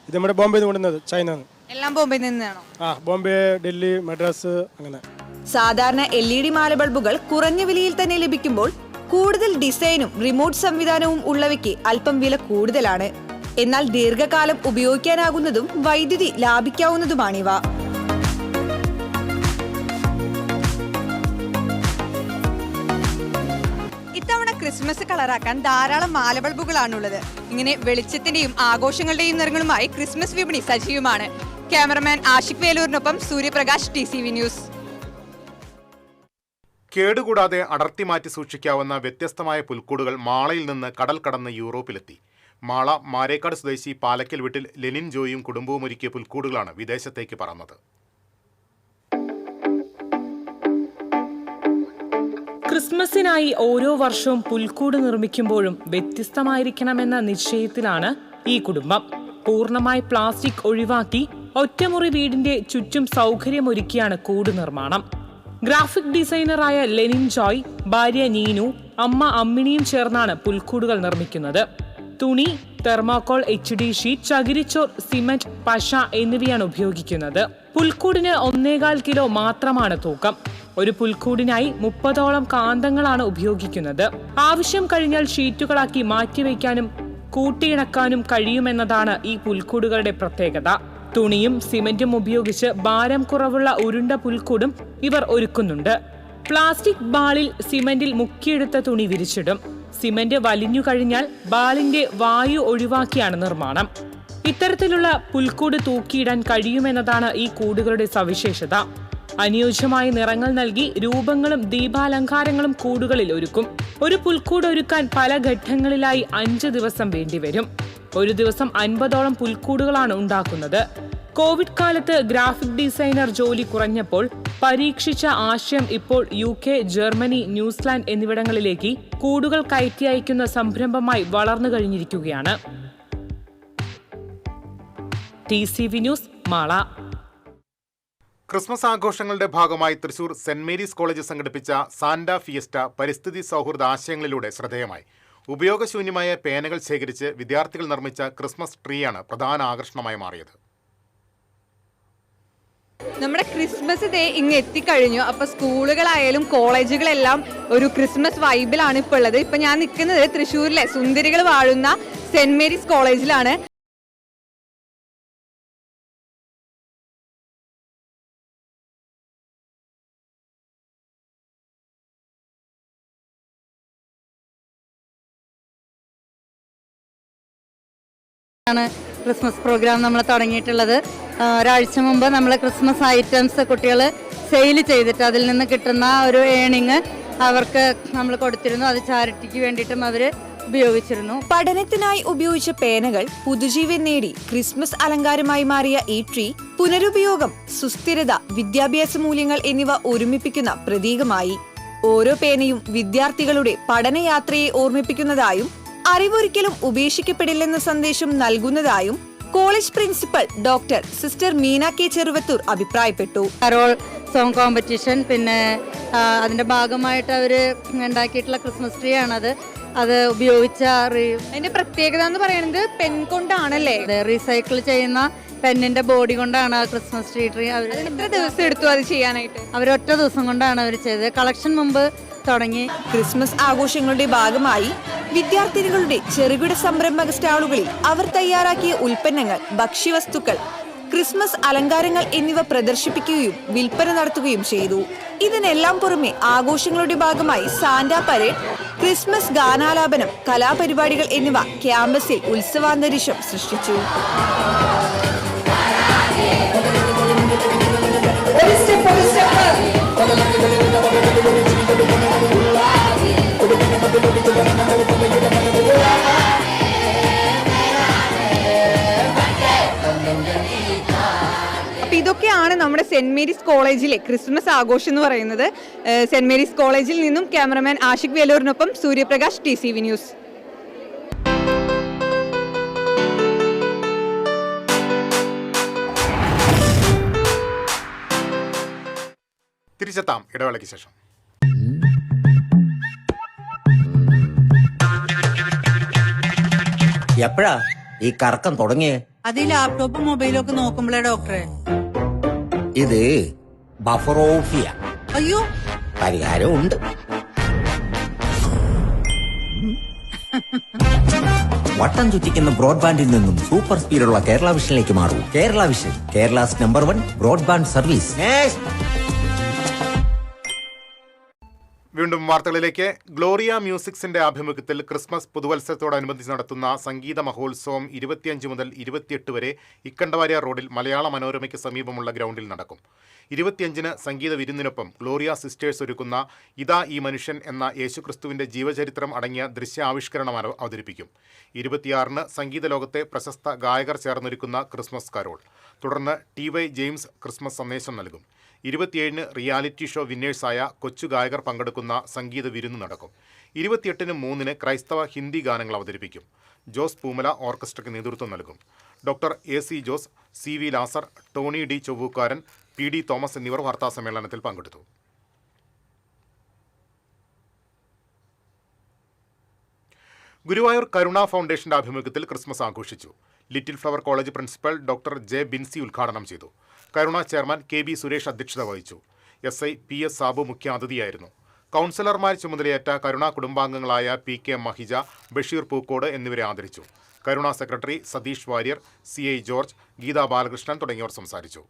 ഇത് നമ്മുടെ ബോംബെയിൽ നിന്ന് കൊണ്ടുവന്നത്, ചൈന. എല്ലാം ബോംബെയിൽ നിന്നാണോ? ബോംബെ, ഡൽഹി, മദ്രാസ് അങ്ങനെ. സാധാരണ LED മാല ബൾബുകൾ കുറഞ്ഞ വിലയിൽ തന്നെ ലഭിക്കുമ്പോൾ കൂടുതൽ ഡിസൈനും റിമോട്ട് സംവിധാനവും ഉള്ളവയ്ക്ക് അല്പം വില കൂടുതലാണ്. എന്നാൽ ദീർഘകാലം ഉപയോഗിക്കാനാകുന്നതും വൈദ്യുതി ലാഭിക്കാവുന്നതുമാണിവ. ഇത്തവണ ക്രിസ്മസ് കളറാക്കാൻ ധാരാളം മാലബൾബുകളാണുള്ളത്. ഇങ്ങനെ വെളിച്ചത്തിന്റെയും ആഘോഷങ്ങളുടെയും നിറങ്ങളുമായി ക്രിസ്മസ് വിപണി സജീവമാണ്. ക്യാമറമാൻ ആഷിഖ് വേലൂരിനൊപ്പം സൂര്യപ്രകാശ്, TCV ന്യൂസ്. കേടുകൂടാതെ അടർത്തി മാറ്റി സൂക്ഷിക്കാവുന്ന വ്യത്യസ്തമായ പുൽക്കൂടുകൾ മാളയിൽ നിന്ന് കടൽ കടന്ന് യൂറോപ്പിലെത്തി. മാള മാരേക്കാട് സ്വദേശി പാലക്കൽ വീട്ടിൽ ലെനിൻ ജോയും കുടുംബവും ഒരുക്കിയ പുൽക്കൂടുകളാണ് വിദേശത്തേക്ക് പറന്നത്. ക്രിസ്മസിനായി ഓരോ വർഷവും പുൽക്കൂട് നിർമ്മിക്കുമ്പോഴും വ്യത്യസ്തമായിരിക്കണമെന്ന നിശ്ചയത്തിലാണ് ഈ കുടുംബം. പൂർണ്ണമായി പ്ലാസ്റ്റിക് ഒഴിവാക്കി ഒറ്റമുറി വീടിന്റെ ചുറ്റും സൗകര്യമൊരുക്കിയാണ് കൂട് നിർമ്മാണം. ഗ്രാഫിക് ഡിസൈനറായ ലെനിൻ ജോയ്, ഭാര്യ നീനു, അമ്മ അമ്മിണിയും ചേർന്നാണ് പുൽക്കൂടുകൾ നിർമ്മിക്കുന്നത്. തുണി, തെർമോകോൾ, HD ഷീറ്റ്, ചകിരിച്ചോർ, സിമന്റ്, പശ എന്നിവയാണ് ഉപയോഗിക്കുന്നത്. പുൽക്കൂടിന് 1.25 കിലോ മാത്രമാണ് തൂക്കം. ഒരു പുൽക്കൂടിനായി 30ഓളം കാന്തങ്ങളാണ് ഉപയോഗിക്കുന്നത്. ആവശ്യം കഴിഞ്ഞാൽ ഷീറ്റുകളാക്കി മാറ്റിവെക്കാനും കൂട്ടിയിണക്കാനും കഴിയുമെന്നതാണ് ഈ പുൽക്കൂടുകളുടെ പ്രത്യേകത. തുണിയും സിമന്റും ഉപയോഗിച്ച് ഭാരം കുറവുള്ള ഉരുണ്ട പുൽക്കൂടും ഇവർ ഒരുക്കുന്നുണ്ട്. പ്ലാസ്റ്റിക് ബാളിൽ സിമന്റിൽ മുക്കിയെടുത്ത തുണി വിരിച്ചിടും. സിമന്റ് വലിഞ്ഞു കഴിഞ്ഞാൽ ബാളിന്റെ വായു ഒഴിവാക്കിയാണ് നിർമ്മാണം. ഇത്തരത്തിലുള്ള പുൽക്കൂട് തൂക്കിയിടാൻ കഴിയുമെന്നതാണ് ഈ കൂടുകളുടെ സവിശേഷത. അനുയോജ്യമായ നിറങ്ങൾ നൽകി രൂപങ്ങളും ദീപാലങ്കാരങ്ങളും കൂടുകളിൽ ഒരുക്കും. ഒരു പുൽക്കൂട് ഒരുക്കാൻ പല ഘട്ടങ്ങളിലായി 5 ദിവസം വേണ്ടിവരും. ഒരു ദിവസം 50ഓളം പുൽക്കൂടുകളാണ് ഉണ്ടാക്കുന്നത്. കോവിഡ് കാലത്ത് ഗ്രാഫിക് ഡിസൈനർ ജോലി കുറഞ്ഞപ്പോൾ പരീക്ഷിച്ച ആശയം ഇപ്പോൾ UK, ജർമ്മനി, ന്യൂസിലാൻഡ് എന്നിവിടങ്ങളിലേക്ക് കൂടുകൾ കയറ്റി അയക്കുന്ന സംരംഭമായി വളർന്നു കഴിഞ്ഞിരിക്കുകയാണ്. TCV news, Mala. ക്രിസ്മസ് ആഘോഷങ്ങളുടെ ഭാഗമായി തൃശൂർ സെന്റ് മേരീസ് കോളേജ് സംഘടിപ്പിച്ച സാന്റ ഫിയസ്റ്റ പരിസ്ഥിതി സൗഹൃദ ആശയങ്ങളിലൂടെ ശ്രദ്ധേയമായി. ഉപയോഗശൂന്യമായ പേനകൾ ശേഖരിച്ച് വിദ്യാർത്ഥികൾ നിർമ്മിച്ച ക്രിസ്മസ് ട്രീയാണ് പ്രധാന ആകർഷണമായി മാറിയത്. നമ്മുടെ ക്രിസ്മസ് ഡേ ഇങ്ങ് എത്തിക്കഴിഞ്ഞു. അപ്പൊ സ്കൂളുകളായാലും കോളേജുകളെല്ലാം ഒരു ക്രിസ്മസ് വൈബിലാണ് ഇപ്പോൾ ഉള്ളത്. ഇപ്പൊ ഞാൻ നിൽക്കുന്നത് തൃശ്ശൂരിലെ സുന്ദരികൾ വാഴുന്ന സെന്റ് മേരീസ് കോളേജിലാണ്. ക്രിസ്മസ് പ്രോഗ്രാം നമ്മൾ തുടങ്ങിയിട്ടുള്ളത്. ഒരാഴ്ച മുമ്പ് നമ്മൾ ക്രിസ്മസ് ഐറ്റംസ് കുട്ടികൾ സെയിൽ ചെയ്തിട്ട് അതിൽ നിന്ന് കിട്ടുന്ന ഒരു ഏണിങ് അവർക്ക് നമ്മൾ കൊടുത്തിരുന്നു. അത് ചാരിറ്റിക്ക് വേണ്ടിയിട്ടും അവർ ഉപയോഗിച്ചിരുന്നു. പഠനത്തിനായി ഉപയോഗിച്ച പേനകൾ പുതുജീവൻ നേടി ക്രിസ്മസ് അലങ്കാരമായി മാറിയ ഈ ട്രീ പുനരുപയോഗം, സുസ്ഥിരത, വിദ്യാഭ്യാസ മൂല്യങ്ങൾ എന്നിവ ഒരുമിപ്പിക്കുന്ന പ്രതീകമായി. ഓരോ പേനയും വിദ്യാർത്ഥികളുടെ പഠനയാത്രയെ ഓർമ്മിപ്പിക്കുന്നതായും അറിവൊരിക്കലും ഉപേക്ഷിക്കപ്പെടില്ലെന്ന സന്ദേശം നൽകുന്നതായും college principal doctor sister Meena K Cheruvathur അഭിപ്രായപ്പെട്ടു. കരോൾ സോങ് കോമ്പറ്റീഷൻ, പിന്നെ അതിൻ്റെ ഭാഗമായിട്ട് അവർ ഉണ്ടാക്കിയിട്ടുള്ള ക്രിസ്മസ് ട്രീ ആണത്. അത് ഉപയോഗിച്ച അതിന്റെ പ്രത്യേകത എന്ന് പറയുന്നത് പെൻ കൊണ്ടാണല്ലേ? റീസൈക്കിൾ ചെയ്യുന്ന പെന്നിന്റെ ബോഡി കൊണ്ടാണ് ആ ക്രിസ്മസ് ട്രീ അവർ എത്ര ദിവസം എടുത്തു അത് ചെയ്യാനായിട്ട്? അവരൊറ്റ ദിവസം കൊണ്ടാണ് അവർ ചെയ്തത്. കളക്ഷൻ മുമ്പ് തുടങ്ങി. ക്രിസ്മസ് ആഘോഷങ്ങളുടെ ഭാഗമായി വിദ്യാർത്ഥിനികളുടെ ചെറുകിട സംരംഭക സ്റ്റാളുകളിൽ അവർ തയ്യാറാക്കിയ ഉൽപ്പന്നങ്ങൾ, ഭക്ഷ്യവസ്തുക്കൾ, ക്രിസ്മസ് അലങ്കാരങ്ങൾ എന്നിവ പ്രദർശിപ്പിക്കുകയും വിൽപ്പന നടത്തുകയും ചെയ്തു. ഇതിനെല്ലാം പുറമെ ആഘോഷങ്ങളുടെ ഭാഗമായി സാന്റാ പരേഡ്, ക്രിസ്മസ് ഗാനാലാപനം, കലാപരിപാടികൾ എന്നിവ ക്യാമ്പസിൽ ഉത്സവാന്തരീക്ഷം സൃഷ്ടിച്ചു. അപ്പൊ ഇതൊക്കെയാണ് നമ്മുടെ സെന്റ് മേരീസ് കോളേജിലെ ക്രിസ്മസ് ആഘോഷം എന്ന് പറയുന്നത്. സെന്റ് മേരീസ് കോളേജിൽ നിന്നും ക്യാമറമാൻ ആഷിഖ് വേലൂരിനൊപ്പം സൂര്യപ്രകാശ്, TCV ന്യൂസ്. തിരിച്ചെത്താം ഇടവേളയ്ക്ക് ശേഷം. എപ്പോഴാ ഈ കറക്കം തുടങ്ങിയേ? അത് ഈ ലാപ്ടോപ്പും മൊബൈലും ഒക്കെ നോക്കുമ്പോഴേ ഡോക്ടറെ. ഇത് ബഫറോഫിയ. അയ്യോ, പരിഹാരം ഉണ്ട്. വട്ടം ചുറ്റിക്കുന്ന ബ്രോഡ്ബാൻഡിൽ നിന്നും സൂപ്പർ സ്പീഡുള്ള കേരള വിഷനിലേക്ക് മാറൂ. Kerala vision, Kerala's number 1 broadband service. വീണ്ടും വാർത്തകളിലേക്ക്. ഗ്ലോറിയ മ്യൂസിക്സിന്റെ ആഭിമുഖ്യത്തിൽ ക്രിസ്മസ് പുതുവത്സരത്തോടനുബന്ധിച്ച് നടത്തുന്ന സംഗീത മഹോത്സവം 25 മുതൽ 28 വരെ ഇക്കണ്ടവാരിയ റോഡിൽ മലയാള മനോരമയ്ക്ക് സമീപമുള്ള ഗ്രൗണ്ടിൽ നടക്കും. 25-ന് സംഗീത വിരുന്നിനൊപ്പം ഗ്ലോറിയ സിസ്റ്റേഴ്സ് ഒരുക്കുന്ന ഇതാ ഈ മനുഷ്യൻ എന്ന യേശുക്രിസ്തുവിന്റെ ജീവചരിത്രം അടങ്ങിയ ദൃശ്യാവിഷ്കരണം അവതരിപ്പിക്കും. 26-ന് സംഗീത ലോകത്തെ പ്രശസ്ത ഗായകർ ചേർന്നൊരുക്കുന്ന ക്രിസ്മസ് കരോൾ. തുടർന്ന് TY ജെയിംസ് ക്രിസ്മസ് സന്ദേശം നൽകും. 27-ന് റിയാലിറ്റി ഷോ വിന്നേഴ്സായ കൊച്ചു ഗായകർ പങ്കെടുക്കുന്ന സംഗീത വിരുന്ന് നടക്കും. 28-ന് 3-ന് ക്രൈസ്തവ ഹിന്ദി ഗാനങ്ങൾ അവതരിപ്പിക്കും. ജോസ് പൂമല ഓർക്കസ്ട്രയ്ക്ക് നേതൃത്വം നൽകും. Doctor AC Jose, CV Lazar, Tony D Chovvookkaran, PD Thomas എന്നിവർ വാർത്താസമ്മേളനത്തിൽ പങ്കെടുത്തു. ഗുരുവായൂർ കരുണ ഫൗണ്ടേഷന്റെ ആഭിമുഖ്യത്തിൽ ക്രിസ്മസ് ആഘോഷിച്ചു. Little flower college principal doctor J Binsy ഉദ്ഘാടനം ചെയ്തു. കരുണ ചെയർമാൻ KB സുരേഷ് അധ്യക്ഷത വഹിച്ചു. SI PS Sabu മുഖ്യാതിഥിയായിരുന്നു. കൗൺസിലർമാർ ചുമതലയേറ്റ കരുണ കുടുംബാംഗങ്ങളായ PK മഹിജ, ബഷീർ പൂക്കോട് എന്നിവരെ ആദരിച്ചു. Karuna secretary Satheesh Warrier, CI George, Geetha Balakrishnan തുടങ്ങിയവർ സംസാരിച്ചു.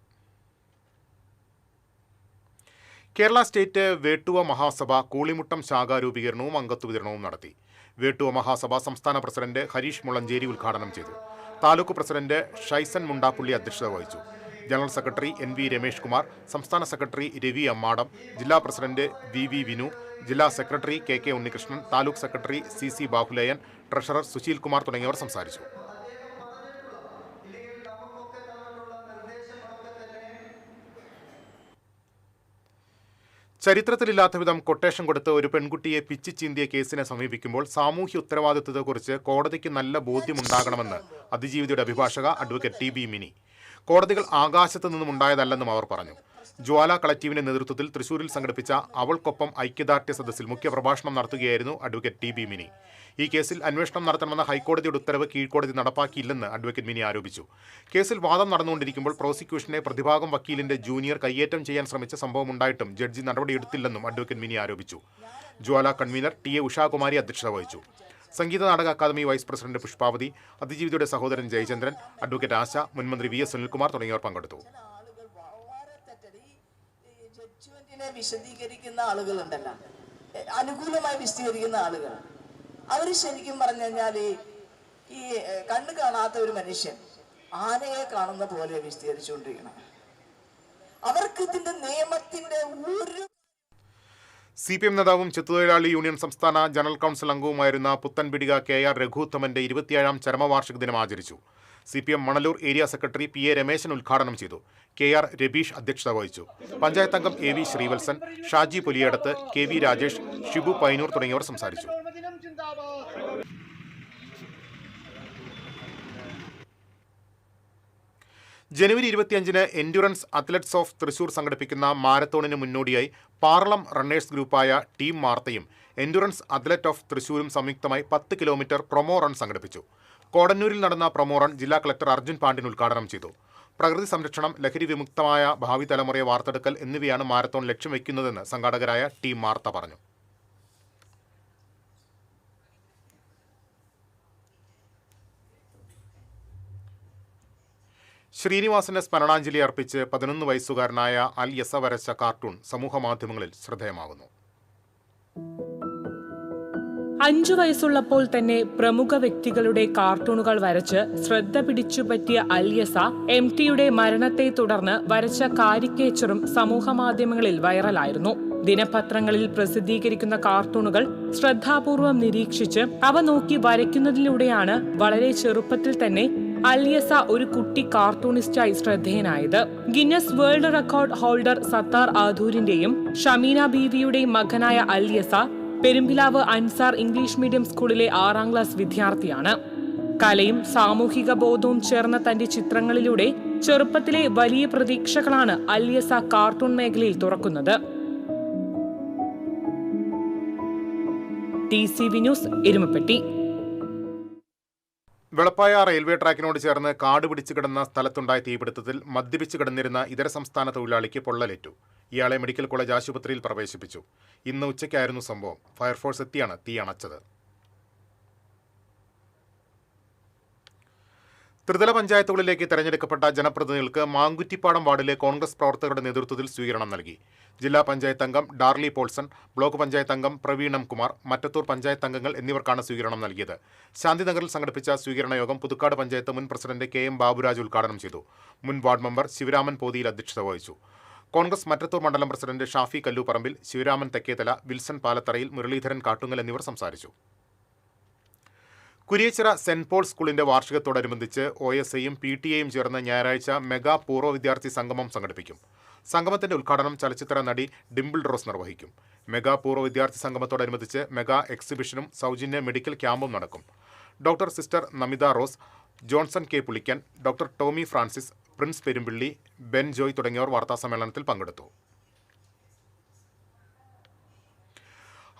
കേരള സ്റ്റേറ്റ് വേട്ടുവ മഹാസഭ കൂളിമുട്ടം ശാഖാ രൂപീകരണവും അംഗത്വ വിതരണവും നടത്തി. വേട്ടുവ മഹാസഭ സംസ്ഥാന പ്രസിഡന്റ് ഹരീഷ് മുളഞ്ചേരി ഉദ്ഘാടനം ചെയ്തു. താലൂക്ക് പ്രസിഡന്റ് ഷൈസൻ മുണ്ടാപ്പുള്ളി അധ്യക്ഷത വഹിച്ചു. General secretary NV Ramesh Kumar, സംസ്ഥാന സെക്രട്ടറി രവി അമ്മാടം, ജില്ലാ പ്രസിഡന്റ് VV വിനു, ജില്ലാ secretary KK Unnikrishnan, taluk secretary CC Bahuleyan, treasurer Sushil Kumar തുടങ്ങിയവർ സംസാരിച്ചു. ചരിത്രത്തിലില്ലാത്ത വിധം കൊട്ടേഷൻ കൊടുത്ത് ഒരു പെൺകുട്ടിയെ പിച്ചി ചീന്തിയ കേസിനെ സമീപിക്കുമ്പോൾ സാമൂഹ്യ ഉത്തരവാദിത്വത്തെക്കുറിച്ച് കോടതിക്ക് നല്ല ബോധ്യമുണ്ടാകണമെന്ന് അതിജീവിതയുടെ അഭിഭാഷക അഡ്വക്കേറ്റ് TB മിനി. കോടതികൾ ആകാശത്ത് നിന്നും ഉണ്ടായതല്ലെന്നും അവർ പറഞ്ഞു. ജ്വാല കളക്റ്റീവിന്റെ നേതൃത്വത്തിൽ തൃശൂരിൽ സംഘടിപ്പിച്ച അവൾക്കൊപ്പം ഐക്യദാർഢ്യ സദസ്സിൽ മുഖ്യപ്രഭാഷണം നടത്തുകയായിരുന്നു അഡ്വക്കേറ്റ് TB മിനി. ഈ കേസിൽ അന്വേഷണം നടത്തണമെന്ന ഹൈക്കോടതിയുടെ ഉത്തരവ് കീഴ്ക്കോടതി നടപ്പാക്കിയില്ലെന്ന് അഡ്വക്കേറ്റ് മിനി ആരോപിച്ചു. കേസിൽ വാദം നടന്നുകൊണ്ടിരിക്കുമ്പോൾ പ്രോസിക്യൂഷനെ പ്രതിഭാഗം വക്കീലിന്റെ ജൂനിയർ കയ്യേറ്റം ചെയ്യാൻ ശ്രമിച്ച സംഭവമുണ്ടായിട്ടും ജഡ്ജി നടപടിയെടുത്തില്ലെന്നും അഡ്വക്കേറ്റ് മിനി ആരോപിച്ചു. ജ്വാല കൺവീനർ TA ഉഷാകുമാരി അധ്യക്ഷത വഹിച്ചു. Sangeetha Nataka academy vice president Pushpavati, അതിജീവിതയുടെ സഹോദരൻ ജയചന്ദ്രൻ, അഡ്വക്കേറ്റ് ആശ, മുൻമന്ത്രി VS സുനിൽകുമാർ തുടങ്ങിയവർ പങ്കെടുത്തു. വിശദീകരിക്കുന്ന ആളുകളുണ്ടല്ലോ, അനുകൂലമായി വിശദീകരിക്കുന്ന ആളുകൾ, അവർ ശരിക്കും പറഞ്ഞു കഴിഞ്ഞാൽ ഈ കണ്ണ് കാണാത്ത ഒരു മനുഷ്യൻ ആനയെ കാണുന്ന പോലെ വിശദീകരിച്ചുകൊണ്ടിരിക്കണം. അവർക്ക് ഇതിന്റെ നിയമത്തിന്റെ ഒരു CPM നേതാവും ചെത്തുതൊഴിലാളി യൂണിയൻ സംസ്ഥാന ജനറൽ കൗൺസിൽ അംഗവുമായിരുന്ന പുത്തൻപിടിക KR രഘുത്തമന്റെ 27ാം ചരമവാർഷിക ദിനം ആചരിച്ചു. CPM Manalur area secretary PA Rameshan ഉദ്ഘാടനം ചെയ്തു. KR രബീഷ് അധ്യക്ഷത വഹിച്ചു. പഞ്ചായത്ത് അംഗം AV ശ്രീവത്സൻ, ഷാജി പുലിയടത്ത്, KV രാജേഷ്, ഷിബു പൈനൂർ തുടങ്ങിയവർ സംസാരിച്ചു. ജനുവരി 25-ന് എൻഡ്യൂറൻസ് അത്ലറ്റ്സ് ഓഫ് തൃശൂർ സംഘടിപ്പിക്കുന്ന മാരത്തോണിന് മുന്നോടിയായി പാർലം റണ്ണേഴ്സ് ഗ്രൂപ്പായ ടീം മാർത്തയും എൻഡ്യൂറൻസ് അത്ലറ്റ് ഓഫ് തൃശൂരും സംയുക്തമായി 10 കിലോമീറ്റർ പ്രൊമോ റൺ സംഘടിപ്പിച്ചു. കോടന്നൂരിൽ നടന്ന പ്രൊമോ റൺ ജില്ലാ കളക്ടർ അർജുൻ പാണ്ഡ്യൻ ഉദ്ഘാടനം ചെയ്തു. പ്രകൃതി സംരക്ഷണം, ലഹരി വിമുക്തമായ ഭാവി തലമുറയെ വാർത്തെടുക്കൽ എന്നിവയാണ് മാരത്തോൺ ലക്ഷ്യം വയ്ക്കുന്നതെന്ന് സംഘാടകരായ ടീം മാർത്ത പറഞ്ഞു. ശ്രീനിവാസന് സ്മരണാഞ്ജലി അർപ്പിച്ച് 11 വയസ്സുകാരനായ അൽ യസ വരച്ച കാർട്ടൂൺ സമൂഹമാധ്യമങ്ങളിൽ ശ്രദ്ധേയമാകുന്നു. 5 വയസ്സുള്ളപ്പോൾ തന്നെ പ്രമുഖ വ്യക്തികളുടെ കാർട്ടൂണുകൾ വരച്ച് ശ്രദ്ധ പിടിച്ചുപറ്റിയ അൽ യസ MTയുടെ മരണത്തെ തുടർന്ന് വരച്ച കാരിക്കേച്ചറും സമൂഹമാധ്യമങ്ങളിൽ വൈറലായിരുന്നു. ദിനപത്രങ്ങളിൽ പ്രസിദ്ധീകരിക്കുന്ന കാർട്ടൂണുകൾ ശ്രദ്ധാപൂർവം നിരീക്ഷിച്ച് അവ നോക്കി വരയ്ക്കുന്നതിലൂടെയാണ് വളരെ ചെറുപ്പത്തിൽ തന്നെ അൽ യസ ഒരു കുട്ടി കാർട്ടൂണിസ്റ്റായി ശ്രദ്ധേയനായത്. Guinness world record holder Sathar ആധൂരിന്റെയും ഷമീന ബീവിയുടെയും മകനായ അൽ യസ പെരുമ്പിലാവ് അൻസാർ ഇംഗ്ലീഷ് മീഡിയം സ്കൂളിലെ 6ാം ക്ലാസ് വിദ്യാർത്ഥിയാണ്. കലയും സാമൂഹിക ബോധവും ചേർന്ന തന്റെ ചിത്രങ്ങളിലൂടെ ചെറുപ്പത്തിലെ വലിയ പ്രതീക്ഷകളാണ് അൽ യസ കാർട്ടൂൺ മേഖലയിൽ തുറക്കുന്നത്. TCV news, Erumapetty. Velappaya railway ട്രാക്കിനോട് ചേർന്ന് കാട് പിടിച്ചു കിടന്ന സ്ഥലത്തുണ്ടായ തീപിടുത്തത്തിൽ മദ്യപിച്ച് കിടന്നിരുന്ന ഇതര സംസ്ഥാന തൊഴിലാളിക്ക് പൊള്ളലേറ്റു. ഇയാളെ മെഡിക്കൽ കോളേജ് ആശുപത്രിയിൽ പ്രവേശിപ്പിച്ചു. ഇന്ന് ഉച്ചയ്ക്കായിരുന്നു സംഭവം. ഫയർഫോഴ്സ് എത്തിയാണ് തീ അണച്ചത്. ത്രിതല പഞ്ചായത്തുകളിലേക്ക് തെരഞ്ഞെടുക്കപ്പെട്ട ജനപ്രതിനിധികൾക്ക് മാങ്കുറ്റിപ്പാടം വാർഡിലെ കോൺഗ്രസ് പ്രവർത്തകരുടെ നേതൃത്വത്തിൽ സ്വീകരണം നൽകി. ജില്ലാ പഞ്ചായത്ത് അംഗം ഡാർലി പോൾസൺ, ബ്ലോക്ക് പഞ്ചായത്ത് അംഗം പ്രവീണം കുമാർ, മറ്റത്തൂർ പഞ്ചായത്ത് അംഗങ്ങൾ എന്നിവർക്കാണ് സ്വീകരണം നൽകിയത്. ശാന്തിനഗറിൽ സംഘടിപ്പിച്ച സ്വീകരണ യോഗം പുതുക്കാട് പഞ്ചായത്ത് മുൻ പ്രസിഡന്റ് KM ബാബുരാജ് ഉദ്ഘാടനം ചെയ്തു. മുൻ വാർഡ് മെമ്പർ ശിവരാമൻ പോതിയിൽ അധ്യക്ഷത വഹിച്ചു. കോൺഗ്രസ് മറ്റത്തൂർ മണ്ഡലം പ്രസിഡന്റ് ഷാഫി കല്ലൂപ്പറമ്പിൽ, ശിവരാമൻ തെക്കേതല, വിൽസൺ പാലത്തറയിൽ, മുരളീധരൻ കാട്ടുങ്ങൽ എന്നിവർ സംസാരിച്ചു. കുരിയച്ചിറ സെന്റ് പോൾ സ്കൂളിന്റെ വാർഷികത്തോടനുബന്ധിച്ച് OSIയും PTA-യും ചേർന്ന് ഞായറാഴ്ച മെഗാ പൂർവ്വ വിദ്യാർത്ഥി സംഗമം സംഘടിപ്പിക്കും. സംഗമത്തിന്റെ ഉദ്ഘാടനം ചലച്ചിത്ര നടി ഡിംപിൾ റോസ് നിർവഹിക്കും. മെഗാ പൂർവ്വ വിദ്യാർത്ഥി സംഗമത്തോടനുബന്ധിച്ച് മെഗാ എക്സിബിഷനും സൗജന്യ മെഡിക്കൽ ക്യാമ്പും നടക്കും. Doctor sister Namitha Rose, Johnson K. Pulikkan, doctor Tomy Francis, Prince Perumpilly, Ben Joy തുടങ്ങിയവർ വാർത്താസമ്മേളനത്തിൽ പങ്കെടുത്തു.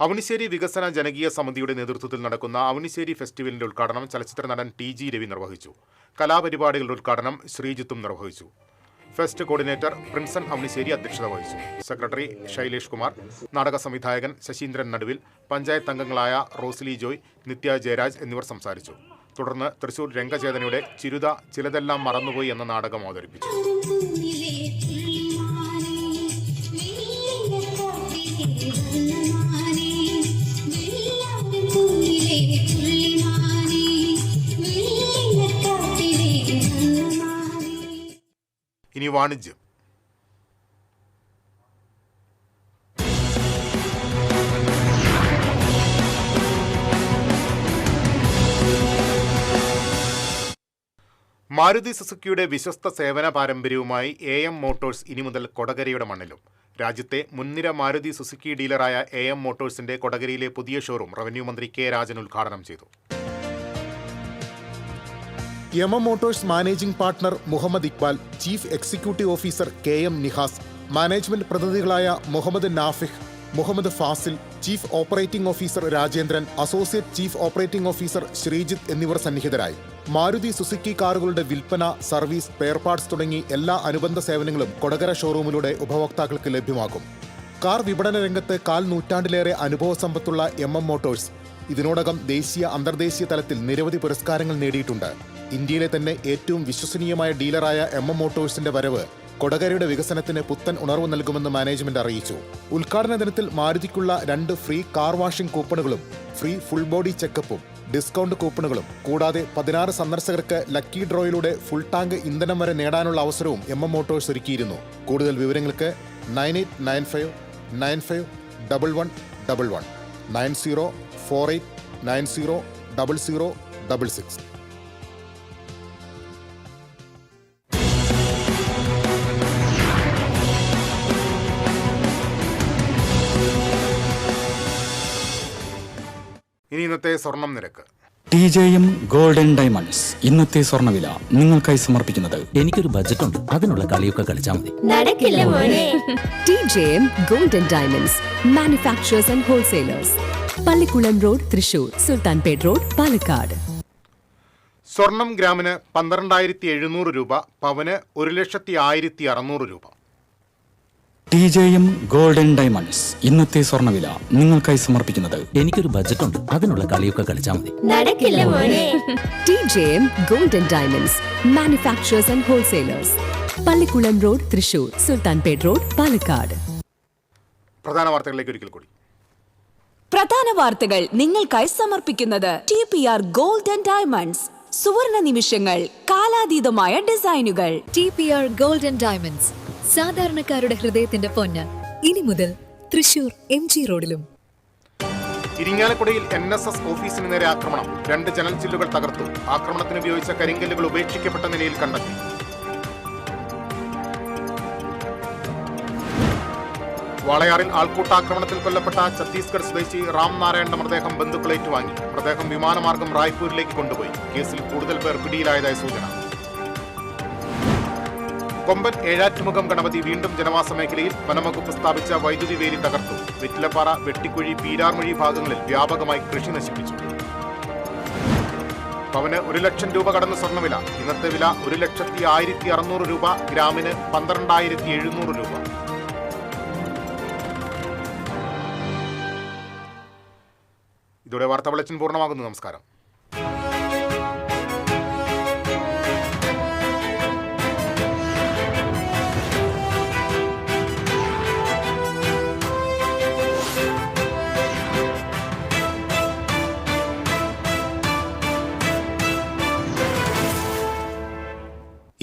അവനിശ്ശേരി വികസന ജനകീയ സമിതിയുടെ നേതൃത്വത്തിൽ നടക്കുന്ന അവനിശ്ശേരി ഫെസ്റ്റിവലിന്റെ ഉദ്ഘാടനം ചലച്ചിത്ര നടൻ TG രവി നിർവഹിച്ചു. കലാപരിപാടികളുടെ ഉദ്ഘാടനം ശ്രീജിത്തും നിർവഹിച്ചു. ഫെസ്റ്റ് കോർഡിനേറ്റർ പ്രിൻസൺ അവനിശ്ശേരി അധ്യക്ഷത വഹിച്ചു. സെക്രട്ടറി ശൈലേഷ് കുമാർ, നാടക സംവിധായകൻ ശശീന്ദ്രൻ നടുവിൽ, പഞ്ചായത്ത് അംഗങ്ങളായ റോസ്ലി ജോയ്, നിത്യ ജയരാജ് എന്നിവർ സംസാരിച്ചു. തുടർന്ന് തൃശൂർ രംഗചേതനയുടെ ചിരുത ചിലതെല്ലാം മറന്നുപോയി എന്ന നാടകം അവതരിപ്പിച്ചു. ഇനി വാണിജ്യം. മാരുതി സുസുക്കിയുടെ വിശ്വസ്ത സേവന പാരമ്പര്യവുമായി AM മോട്ടോഴ്സ് ഇനി മുതൽ കൊടകരയുടെ മണ്ണിലും. രാജ്യത്തെ മുൻനിര മാരുതി സുസുക്കി ഡീലറായ AM മോട്ടോഴ്സിന്റെ കൊടകരയിലെ പുതിയ ഷോറൂം റവന്യൂ മന്ത്രി K. രാജൻ ഉദ്ഘാടനം ചെയ്തു. MM motors managing partner Muhammad Iqbal, chief executive officer KM Nihas, management പ്രതിനിധികളായ Muhammad Nafih, Muhammad Fasil, chief operating officer Rajendran, associate chief operating officer Sreejith എന്നിവർ സന്നിഹിതരായി. മാരുതി സുസുക്കി കാറുകളുടെ വിൽപ്പന, സർവീസ്, സ്പെയർ പാർട്സ് തുടങ്ങി എല്ലാ അനുബന്ധ സേവനങ്ങളും കൊടകര ഷോറൂമിലൂടെ ഉപഭോക്താക്കൾക്ക് ലഭ്യമാകും. കാർ വിപണന രംഗത്ത് 1/4 നൂറ്റാണ്ടിലേറെ അനുഭവ സമ്പത്തുള്ള MM മോട്ടോഴ്സ് ഇതിനോടകം ദേശീയ അന്തർദേശീയ തലത്തിൽ നിരവധി പുരസ്കാരങ്ങൾ നേടിയിട്ടുണ്ട്. ഇന്ത്യയിലെ തന്നെ ഏറ്റവും വിശ്വസനീയമായ ഡീലറായ MM മോട്ടോഴ്സിന്റെ വരവ് കൊടകരയുടെ വികസനത്തിന് പുത്തൻ ഉണർവ് നൽകുമെന്ന് മാനേജ്മെന്റ് അറിയിച്ചു. ഉദ്ഘാടന ദിനത്തിൽ മാരുതിക്കുള്ള 2 ഫ്രീ കാർ വാഷിംഗ് കൂപ്പണുകളും ഫ്രീ ഫുൾ ബോഡി ചെക്കപ്പും ഡിസ്കൗണ്ട് കൂപ്പണുകളും കൂടാതെ 16 സന്ദർശകർക്ക് ലക്കി ഡ്രോയിലൂടെ ഫുൾ ടാങ്ക് ഇന്ധനം വരെ നേടാനുള്ള അവസരവും MM മോട്ടോഴ്സ് ഒരുക്കിയിരുന്നു. കൂടുതൽ വിവരങ്ങൾക്ക് 9895 95 1111 9048 90 0066. ഇനി ഇന്നത്തെ സ്വർണം നിരക്ക്. TJM ഗോൾഡൻ ഡയമണ്ട്സ് ഇന്നത്തെ സ്വർണ്ണവില നിങ്ങൾക്കായി സമർപ്പിക്കുന്നത് എനിക്കൊരു ബജറ്റ് ഉണ്ട്, അതിനുള്ള കളിയൊക്കെ കളിച്ചാൽ മതി. TJM golden diamonds manufacturers and wholesalers, Pallikkulam road, Thrissur, Sultanpet road, Palakkad. സ്വർണം ഗ്രാമിന് 12,700 രൂപ, പവന് 1,01,600 രൂപ. TJM ഗോൾഡൻ ഡയമണ്ട്സ് ഇന്നത്തെ സ്വർണ്ണവില നിങ്ങൾക്കായി സമർപ്പിക്കുന്നത് എനിക്കൊരു ബജറ്റ് ഉണ്ട്, അതിനുള്ള കളിയൊക്കെ കളിച്ചാൽ മതി. TJM golden diamonds manufacturers and wholesalers, Pallikkulam road, Thrissur, Sultanpet road, Palakkad. പ്രധാന വാർത്തകളിലേക്ക് ഒരിക്കൽ കൂടി. പ്രധാന വാർത്തകൾ നിങ്ങൾക്കായി സമർപ്പിക്കുന്നത് TPR ഗോൾഡ് ആൻഡ് ഡയമണ്ട്സ്, സുവർണ നിമിഷങ്ങൾ, കാലാതീതമായ ഡിസൈനുകൾ. TPR ഗോൾഡൻ ഡയമണ്ട്സ്, സാധാരണക്കാരുടെ ഹൃദയത്തിന്റെ പൊന്ന്. ഇനി മുതൽ തൃശൂർ MG റോഡിലും. ഇരിങ്ങാലക്കുടയിൽ NSS ഓഫീസിന് നേരെ ആക്രമണം, 2 ജനൽ ചില്ലുകൾ തകർത്തു. ആക്രമണത്തിന് ഉപയോഗിച്ച കരിങ്കല്ലുകൾ ഉപേക്ഷിക്കപ്പെട്ട നിലയിൽ കണ്ടെത്തി. വാളയാറിൽ ആൾക്കൂട്ടാക്രമണത്തിൽ കൊല്ലപ്പെട്ട ഛത്തീസ്ഗഡ് സ്വദേശി റാം നാരായണന്റെ മൃതദേഹം ബന്ധുക്കൾ ഏറ്റുവാങ്ങി. മൃതദേഹം വിമാനമാർഗം റായ്പൂരിലേക്ക് കൊണ്ടുപോയി. കേസിൽ കൂടുതൽ പേർ പിടിയിലായതായി സൂചന. കൊമ്പൻ ഏഴാറ്റുമുഖം ഗണപതി വീണ്ടും ജനവാസ മേഖലയിൽ. വനംവകുപ്പ് സ്ഥാപിച്ച വൈദ്യുതി വേലി തകർത്തു. വെറ്റിലപ്പാറ, വെട്ടിക്കുഴി, പീരാർമൊഴി ഭാഗങ്ങളിൽ വ്യാപകമായി കൃഷി നശിപ്പിച്ചു. പവന് 1 ലക്ഷം രൂപ കടന്ന് സ്വർണ്ണവില. ഇന്നത്തെ വില 1,01,600 രൂപ, ഗ്രാമിന് 12,700 രൂപ. ഇതോടെ വാർത്താ ബുള്ളറ്റിൻ പൂർണ്ണമാകുന്നു. നമസ്കാരം.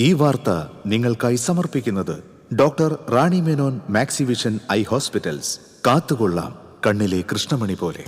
ഈ വാർത്ത നിങ്ങൾക്കായി സമർപ്പിക്കുന്നത് doctor Rani Menon Maxivision I hospitals. കാത്തുകൊള്ളാം കണ്ണിലെ കൃഷ്ണമണി പോലെ.